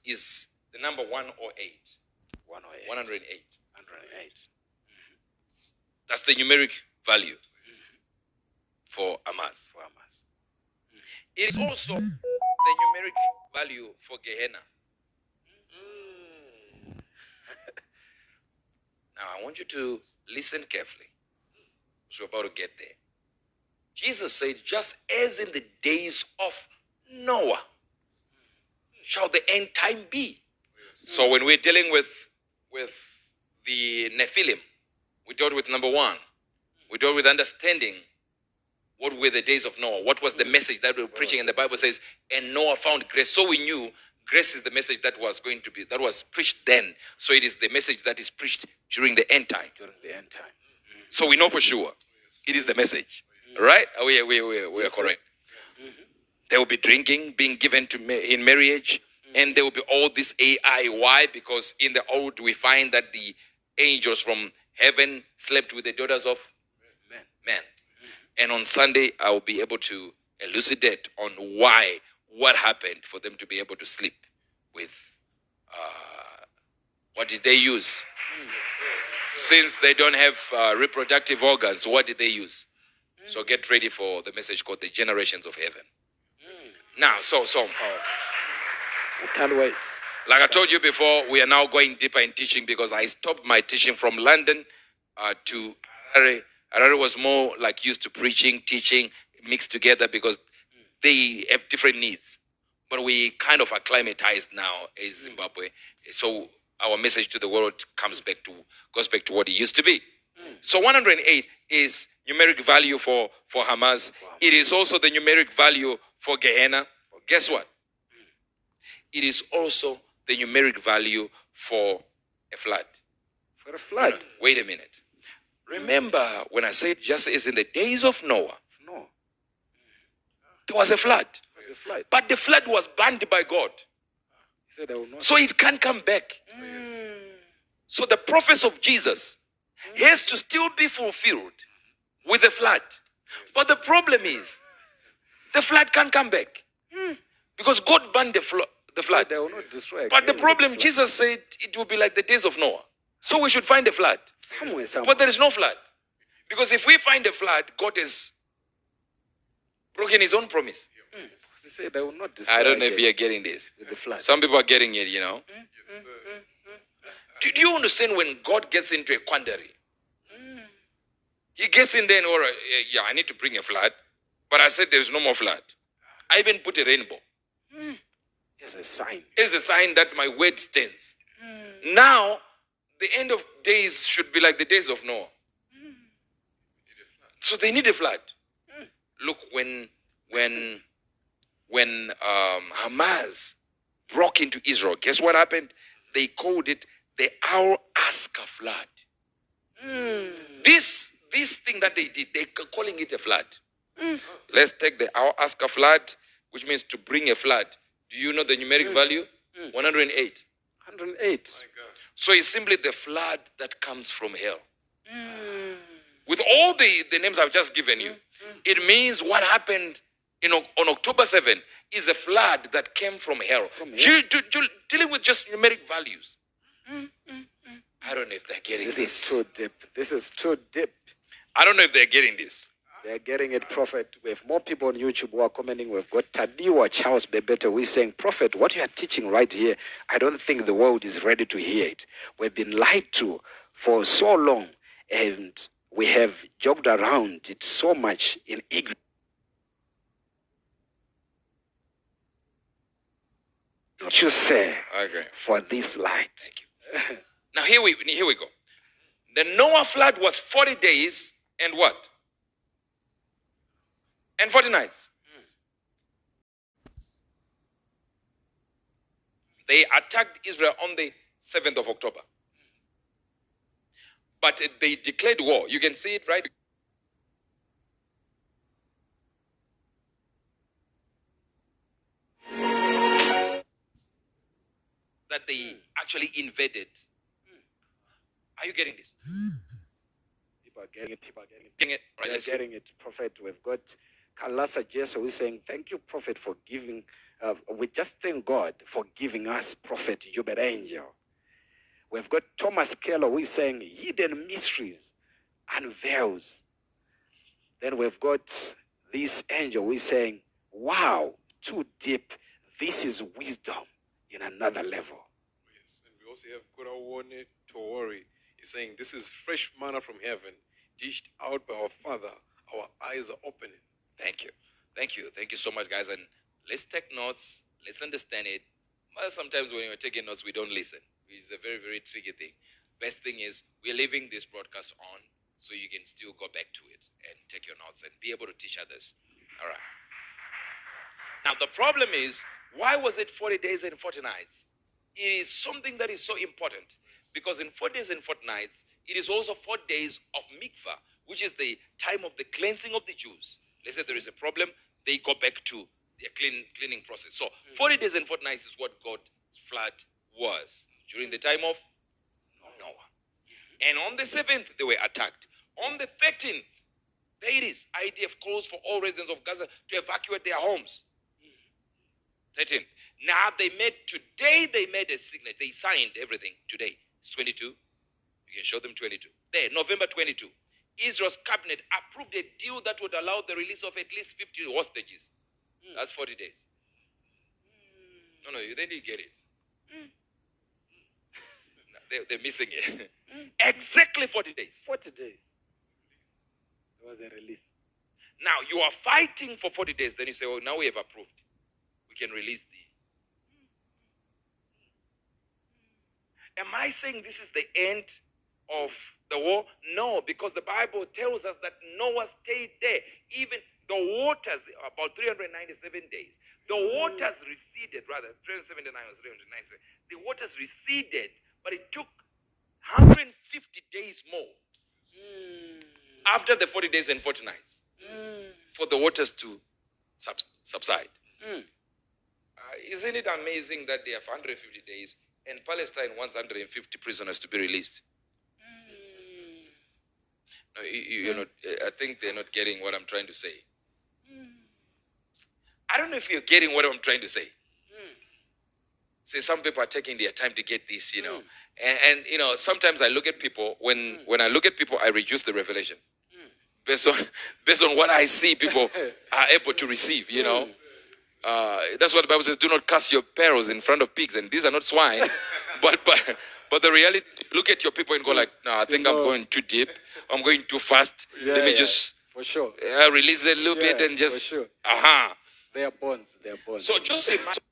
is the number 108. 108. 108. 108. That's the numeric value for Hamas. It is also the numeric value for Gehenna. Now I want you to listen carefully. So we're about to get there. Jesus said, just as in the days of Noah shall the end time be. So when we're dealing with the Nephilim, we dealt with number one. We dealt with understanding what were the days of Noah. What was the message that we were preaching? And the Bible says, and Noah found grace. So we knew grace is the message that was going to be, that was preached then. So it is the message that is preached during the end time. During the end time. So we know for sure it is the message. Right? We are correct. There will be drinking being given to in marriage. And there will be all this AI. Why? Because in the old we find that the angels from heaven slept with the daughters of men. And on Sunday, I will be able to elucidate on why, what happened for them to be able to sleep with, what did they use? Since they don't have reproductive organs, what did they use? So get ready for the message called the generations of heaven. Now, so I can't wait. like I told you before, we are now going deeper in teaching because I stopped my teaching from London to Harare. Harare was more like used to preaching, teaching, mixed together because they have different needs. But we kind of acclimatized now in Zimbabwe. So our message to the world goes back to what it used to be. So 108 is numeric value for Hamas. It is also the numeric value for Gehenna. Guess what? It is also the numeric value for a flood. For a flood? No, wait a minute. Remember when I said just as in the days of Noah, there was a flood. But the flood was banned by God. He said, I will not. So it can't come back. So the prophecy of Jesus has to still be fulfilled with the flood. But the problem is, the flood can't come back. Because God banned the flood. They will not destroy. But the problem, Jesus said it will be like the days of Noah. So we should find a flood. Somewhere. But there is no flood. Because if we find a flood, God has broken his own promise. He said, they will not destroy. I don't know if you are getting this. With the flood. Some people are getting it, you know. Do you understand when God gets into a quandary? He gets in there and, all right, yeah, I need to bring a flood. But I said there is no more flood. I even put a rainbow. It's a sign. It's a sign that my word stands. Now, the end of days should be like the days of Noah. So they need a flood. Look, when Hamas broke into Israel, guess what happened? They called it the Al-Aqsa flood. This thing that they did, they're calling it a flood. Let's take the Al-Aqsa flood, which means to bring a flood. Do you know the numeric value? 108. 108. So it's simply the flood that comes from hell. With all the names I've just given you, it means what happened on October 7 is a flood that came from hell. Dealing with just numeric values. I don't know if they're getting this. This is too deep. This is too deep. I don't know if they're getting this. They're getting it, Prophet. We have more people on YouTube who are commenting. We've got Tadiwa Charles Bebeto. We're saying, Prophet, what you are teaching right here, I don't think the world is ready to hear it. We've been lied to for so long, and we have jogged around it so much in ignorance. What you say for this light? Thank you. Now here we go. The Noah flood was 40 days and what? And 40 nights. They attacked Israel on the 7th of October. But they declared war. You can see it, right? That they actually invaded. Are you getting this? People are getting it. Getting it? Right, They're getting it, Prophet. We've got Kalasa Jessa who's saying, thank you, Prophet, for giving We just thank God for giving us Prophet UEBERT Angel. We've got Thomas Keller who is saying hidden mysteries unveils. Then we've got this angel who is saying, wow, too deep. This is wisdom in another level. Yes, and we also have Kurawone Tori. He's saying this is fresh manna from heaven, dished out by our Father. Our eyes are opening. Thank you. Thank you. Thank you so much, guys. And let's take notes. Let's understand it. But sometimes when you're taking notes, we don't listen. It's a very, very tricky thing. Best thing is we're leaving this broadcast on so you can still go back to it and take your notes and be able to teach others. All right. Now, the problem is, why was it 40 days and 40 nights? It is something that is so important because in 40 days and 40 nights, it is also 4 days of mikvah, which is the time of the cleansing of the Jews. Let's say there is a problem, they go back to their cleaning process. So 40 days and 40 nights is what God's flood was during the time of Noah. And on the 7th, they were attacked. On the 13th, there it is. IDF calls for all residents of Gaza to evacuate their homes. 13th. Now today they made a signature. They signed everything today. It's 22. You can show them 22. There, November 22. Israel's cabinet approved a deal that would allow the release of at least 50 hostages. That's 40 days. No, they didn't get it. They're missing it. Exactly 40 days. 40 days. There was a release. Now, you are fighting for 40 days. Then you say, well, now we have approved. We can release Am I saying this is the end of the war? No, because the Bible tells us that Noah stayed there. Even the waters, about 397 days, the waters receded, rather, 379 or 397. The waters receded, but it took 150 days more after the 40 days and 40 nights for the waters to subside. Isn't it amazing that they have 150 days and Palestine wants 150 prisoners to be released? No, you're not, I think they're not getting what I'm trying to say. I don't know if you're getting what I'm trying to say. See, some people are taking their time to get this, And sometimes I look at people, when I look at people, I reduce the revelation. Based on what I see people are able to receive, That's what the Bible says, do not cast your pearls in front of pigs, and these are not swine. but the reality, look at your people and go like, no, I think I'm going too deep. I'm going too fast. Let me just for sure release a little bit and just, for sure. They are bonds. So just imagine